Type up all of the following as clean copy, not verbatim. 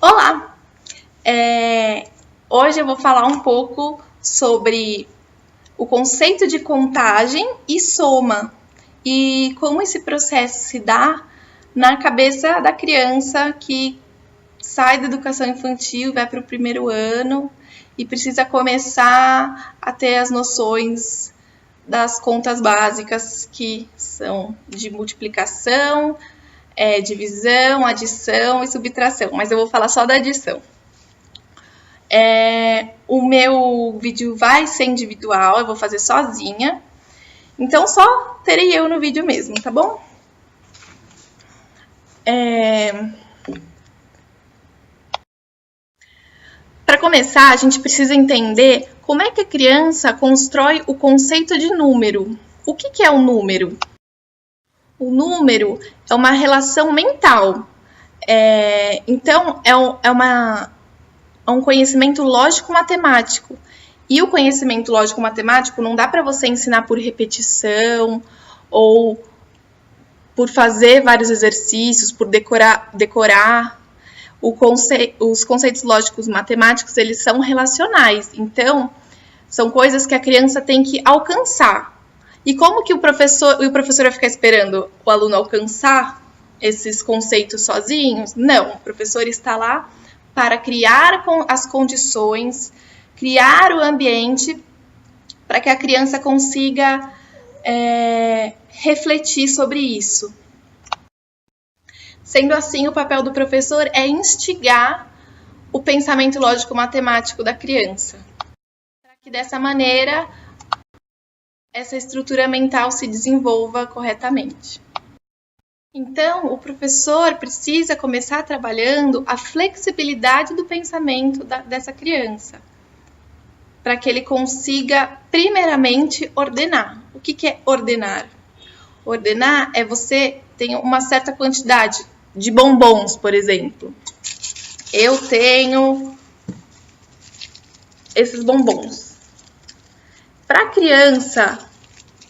Olá! Hoje eu vou falar um pouco sobre o conceito de contagem e soma e como esse processo se dá na cabeça da criança que sai da educação infantil, vai para o primeiro ano e precisa começar a ter as noções das contas básicas, que são de multiplicação, divisão, adição e subtração, mas eu vou falar só da adição. O meu vídeo vai ser individual, eu vou fazer sozinha, então só terei eu no vídeo mesmo, tá bom? Para começar, a gente precisa entender como é que a criança constrói o conceito de número. O que é um número? O número é uma relação mental. Então, é um conhecimento lógico-matemático. E o conhecimento lógico-matemático não dá para você ensinar por repetição ou por fazer vários exercícios, por decorar. Os conceitos lógicos matemáticos, eles são relacionais. Então, são coisas que a criança tem que alcançar. E como que o professor vai ficar esperando o aluno alcançar esses conceitos sozinhos? Não, o professor está lá para criar as condições, criar o ambiente para que a criança consiga refletir sobre isso. Sendo assim, o papel do professor é instigar o pensamento lógico-matemático da criança, para que dessa maneira essa estrutura mental se desenvolva corretamente. Então, o professor precisa começar trabalhando a flexibilidade do pensamento dessa criança, para que ele consiga, primeiramente, ordenar. O que é ordenar? Ordenar é você ter uma certa quantidade de bombons, por exemplo. Eu tenho esses bombons. Para a criança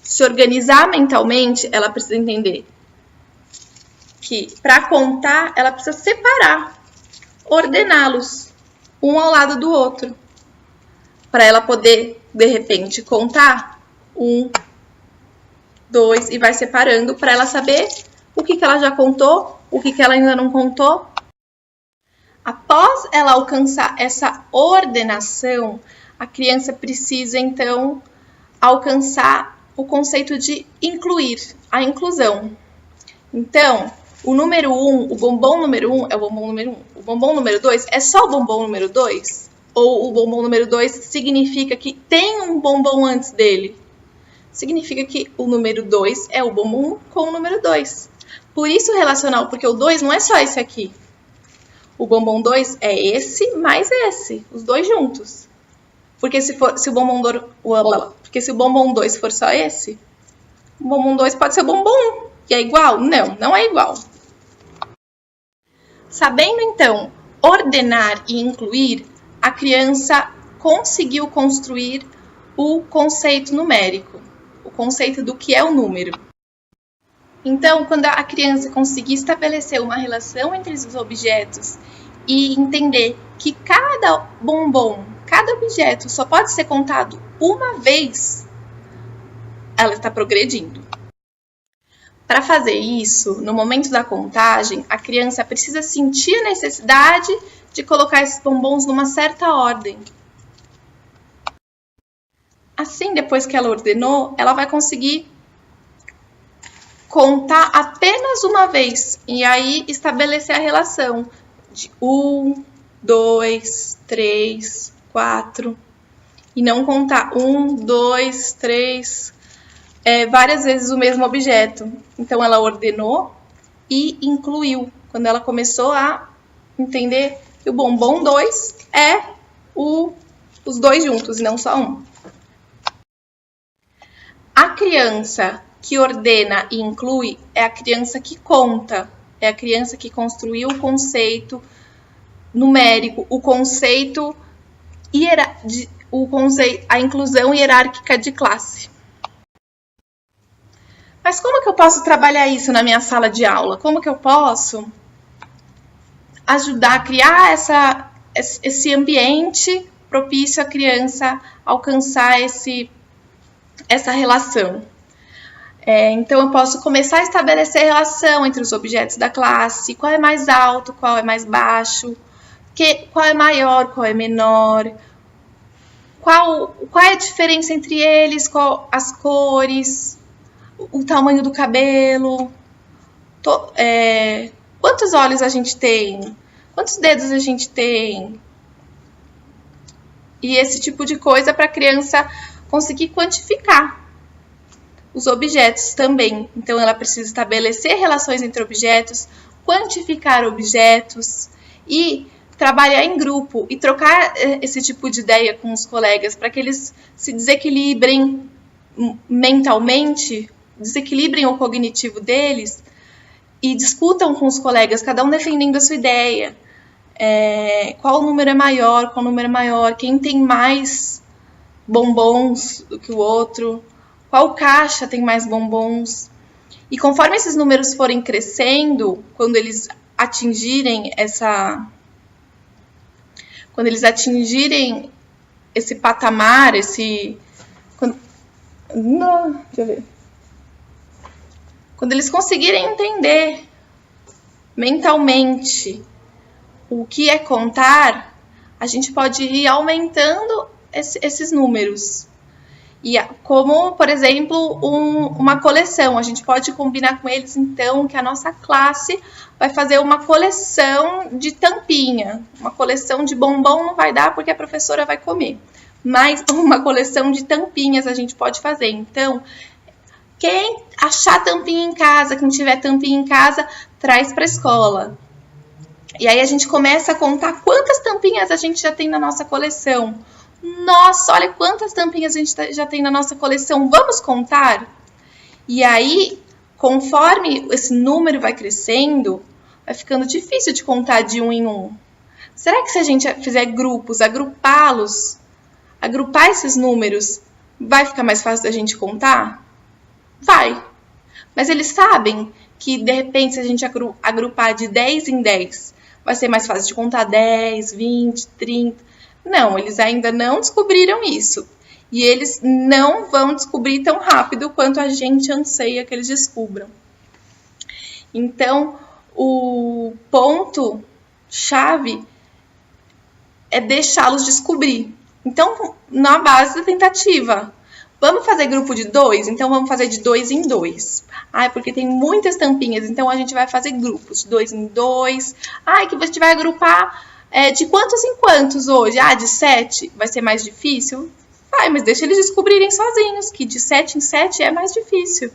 se organizar mentalmente, ela precisa entender que para contar, ela precisa separar, ordená-los, um ao lado do outro, para ela poder, de repente, contar 1, 2 e vai separando para ela saber o que ela já contou, o que ela ainda não contou. Após ela alcançar essa ordenação, a criança precisa, então, alcançar o conceito de incluir, a inclusão. Então, o número 1, o bombom número 1 é o bombom número 1. O bombom número 2 é só o bombom número 2? Ou o bombom número 2 significa que tem um bombom antes dele? Significa que o número 2 é o bombom com o número 2. Por isso relacional, porque o 2 não é só esse aqui. O bombom 2 é esse mais esse, os dois juntos. Porque se o bombom 2 for só esse, o bombom 2 pode ser o bombom 1. E é igual? Não, não é igual. Sabendo, então, ordenar e incluir, a criança conseguiu construir o conceito numérico, o conceito do que é o número. Então, quando a criança conseguir estabelecer uma relação entre os objetos e entender que cada bombom, cada objeto só pode ser contado uma vez, ela está progredindo. Para fazer isso, no momento da contagem, a criança precisa sentir a necessidade de colocar esses bombons numa certa ordem. Assim, depois que ela ordenou, ela vai conseguir contar apenas uma vez e aí estabelecer a relação de 1, 2, 3, 4 e não contar 1, 2, 3, várias vezes o mesmo objeto. Então, ela ordenou e incluiu. Quando ela começou a entender que o bombom 2 é os dois juntos e não só um. A criança que ordena e inclui é a criança que conta, é a criança que construiu o conceito numérico, o conceito a inclusão hierárquica de classe. Mas como que eu posso trabalhar isso na minha sala de aula? Como que eu posso ajudar a criar esse ambiente propício à criança alcançar essa relação. Então, eu posso começar a estabelecer relação entre os objetos da classe, qual é mais alto, qual é mais baixo, qual é maior, qual é menor, qual é a diferença entre eles, qual as cores, o tamanho do cabelo, quantos olhos a gente tem, quantos dedos a gente tem, e esse tipo de coisa para a criança conseguir quantificar os objetos também. Então, ela precisa estabelecer relações entre objetos, quantificar objetos e trabalhar em grupo e trocar esse tipo de ideia com os colegas para que eles se desequilibrem mentalmente, desequilibrem o cognitivo deles e discutam com os colegas, cada um defendendo a sua ideia. Qual número é maior, quem tem mais bombons do que o outro, qual caixa tem mais bombons. E conforme esses números forem crescendo, quando eles atingirem esse patamar, quando eles conseguirem entender mentalmente o que é contar, a gente pode ir aumentando esses números. E como, por exemplo, uma coleção. A gente pode combinar com eles, então, que a nossa classe vai fazer uma coleção de tampinha. Uma coleção de bombom não vai dar porque a professora vai comer. Mas uma coleção de tampinhas a gente pode fazer. Então, quem achar tampinha em casa, quem tiver tampinha em casa, traz para a escola. E aí a gente começa a contar quantas tampinhas a gente já tem na nossa coleção. Nossa, olha quantas tampinhas a gente já tem na nossa coleção. Vamos contar? E aí, conforme esse número vai crescendo, vai ficando difícil de contar de um em um. Será que se a gente fizer grupos, agrupar esses números, vai ficar mais fácil da gente contar? Vai. Mas eles sabem que, de repente, se a gente agrupar de 10 em 10, vai ser mais fácil de contar 10, 20, 30... Não, eles ainda não descobriram isso. E eles não vão descobrir tão rápido quanto a gente anseia que eles descubram. Então, o ponto-chave é deixá-los descobrir. Então, na base da tentativa, vamos fazer grupo de 2? Então, vamos fazer de 2 em 2. Porque tem muitas tampinhas, então a gente vai fazer grupos de 2 em 2. Que a gente vai agrupar... de quantos em quantos hoje? De 7? Vai ser mais difícil? Vai, mas deixa eles descobrirem sozinhos, que de 7 em 7 é mais difícil.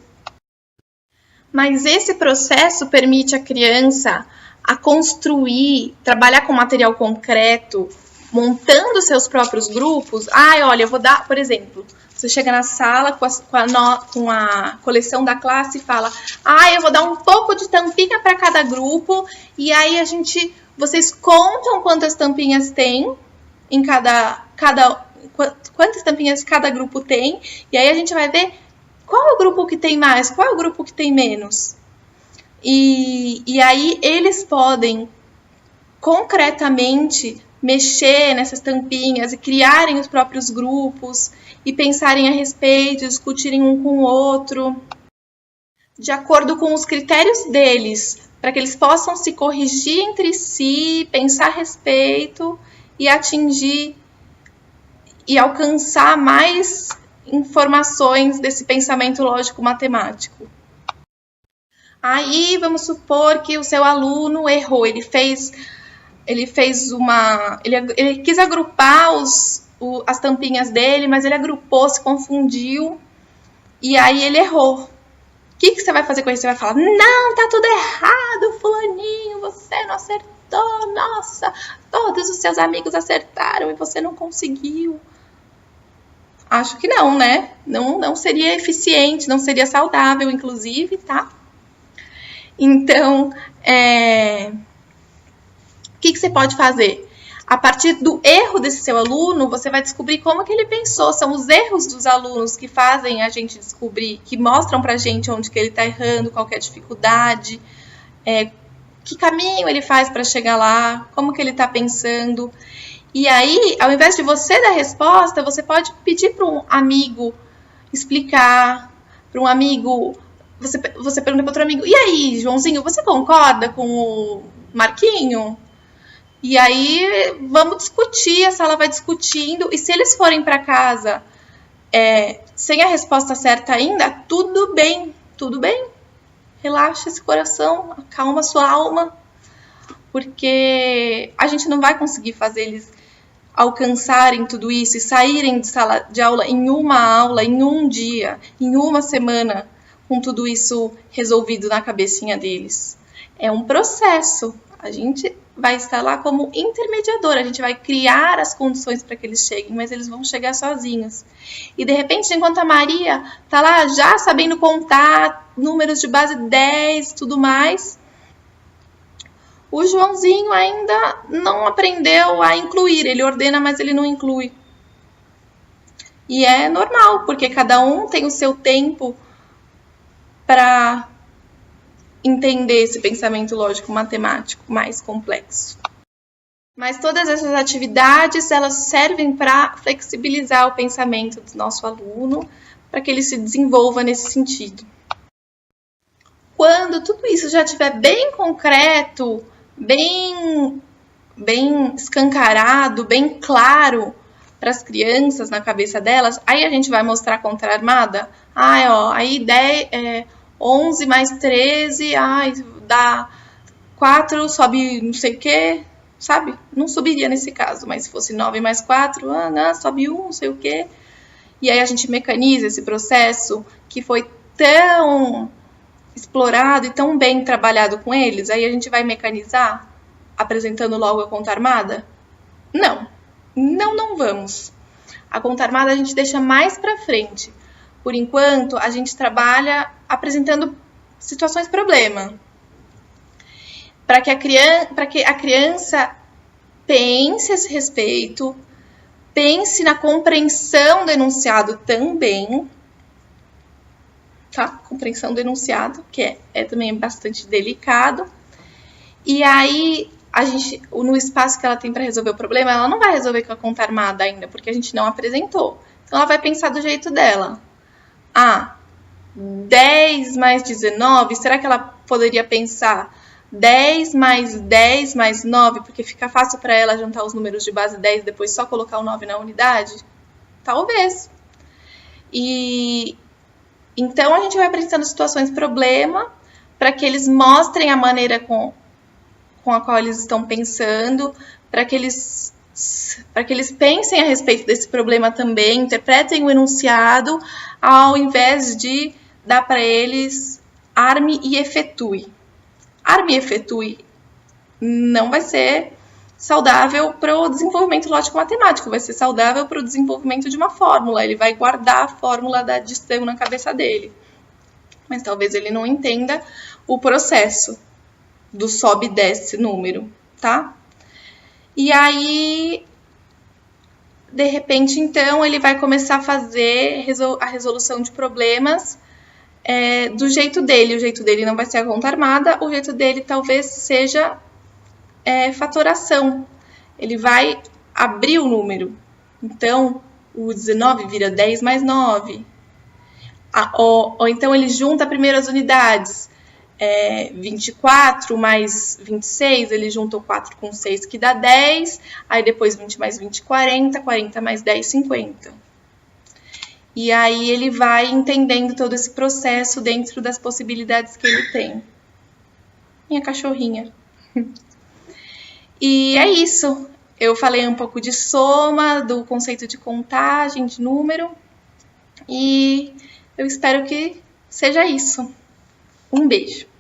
Mas esse processo permite à criança a construir, trabalhar com material concreto, montando seus próprios grupos. Olha, eu vou dar, por exemplo, você chega na sala com a coleção da classe e fala, eu vou dar um pouco de tampinha para cada grupo, e aí vocês contam quantas tampinhas tem em quantas tampinhas cada grupo tem, e aí a gente vai ver qual é o grupo que tem mais, qual é o grupo que tem menos. E aí eles podem concretamente mexer nessas tampinhas e criarem os próprios grupos e pensarem a respeito, discutirem um com o outro, de acordo com os critérios deles, para que eles possam se corrigir entre si, pensar a respeito e atingir e alcançar mais informações desse pensamento lógico-matemático. Aí, vamos supor que o seu aluno errou, ele quis agrupar as tampinhas dele, mas ele agrupou, se confundiu, e aí ele errou. O que você vai fazer com isso? Você vai falar, não, tá tudo errado, fulaninho, você não acertou, nossa, todos os seus amigos acertaram e você não conseguiu. Acho que não, né? Não seria eficiente, não seria saudável, inclusive, tá? Então, o que você pode fazer? A partir do erro desse seu aluno, você vai descobrir como que ele pensou. São os erros dos alunos que fazem a gente descobrir, que mostram pra gente onde que ele tá errando, qual que é a dificuldade, que caminho ele faz para chegar lá, como que ele está pensando. E aí, ao invés de você dar resposta, você pode pedir para um amigo explicar, para um amigo, você pergunta para outro amigo, e aí, Joãozinho, você concorda com o Marquinho? E aí, vamos discutir, a sala vai discutindo, e se eles forem para casa sem a resposta certa ainda, tudo bem, relaxa esse coração, acalma sua alma, porque a gente não vai conseguir fazer eles alcançarem tudo isso e saírem de sala de aula, em um dia, em uma semana, com tudo isso resolvido na cabecinha deles. É um processo. A gente vai estar lá como intermediador, a gente vai criar as condições para que eles cheguem, mas eles vão chegar sozinhos. E de repente, enquanto a Maria tá lá já sabendo contar números de base 10 e tudo mais, o Joãozinho ainda não aprendeu a incluir. Ele ordena, mas ele não inclui. E é normal, porque cada um tem o seu tempo para entender esse pensamento lógico-matemático mais complexo. Mas todas essas atividades, elas servem para flexibilizar o pensamento do nosso aluno, para que ele se desenvolva nesse sentido. Quando tudo isso já estiver bem concreto, bem escancarado, bem claro para as crianças na cabeça delas, aí a gente vai mostrar a contra-armada. Aí 11 mais 13, dá 4, sobe não sei o que, sabe? Não subiria nesse caso, mas se fosse 9 mais 4, sobe 1, não sei o que. E aí a gente mecaniza esse processo que foi tão explorado e tão bem trabalhado com eles, aí a gente vai mecanizar apresentando logo a conta armada? Não vamos. A conta armada a gente deixa mais para frente. Por enquanto, a gente trabalha apresentando situações problema. Para que a criança pense a esse respeito, pense na compreensão do enunciado também, tá? Compreensão do enunciado, que é também bastante delicado. E aí, no espaço que ela tem para resolver o problema, ela não vai resolver com a conta armada ainda, porque a gente não apresentou. Então, ela vai pensar do jeito dela. 10 mais 19, será que ela poderia pensar 10 mais 9, porque fica fácil para ela juntar os números de base 10 e depois só colocar o 9 na unidade? Talvez. E então, a gente vai apresentando situações problema para que eles mostrem a maneira com a qual eles estão pensando, para que eles pensem a respeito desse problema também, interpretem o enunciado, ao invés de dar para eles arme e efetue. Arme e efetue não vai ser saudável para o desenvolvimento lógico-matemático, vai ser saudável para o desenvolvimento de uma fórmula. Ele vai guardar a fórmula da adição na cabeça dele. Mas talvez ele não entenda o processo do sobe e desce número, tá? E aí, de repente, então, ele vai começar a fazer a resolução de problemas do jeito dele. O jeito dele não vai ser a conta armada, o jeito dele talvez seja fatoração. Ele vai abrir o número. Então, o 19 vira 10 mais 9. Ou então ele junta primeiro as unidades. 24 mais 26, ele junta o 4 com 6, que dá 10. Aí depois 20 mais 20, 40. 40 mais 10, 50. E aí ele vai entendendo todo esse processo dentro das possibilidades que ele tem. Minha cachorrinha. E é isso. Eu falei um pouco de soma, do conceito de contagem, de número. E eu espero que seja isso. Um beijo.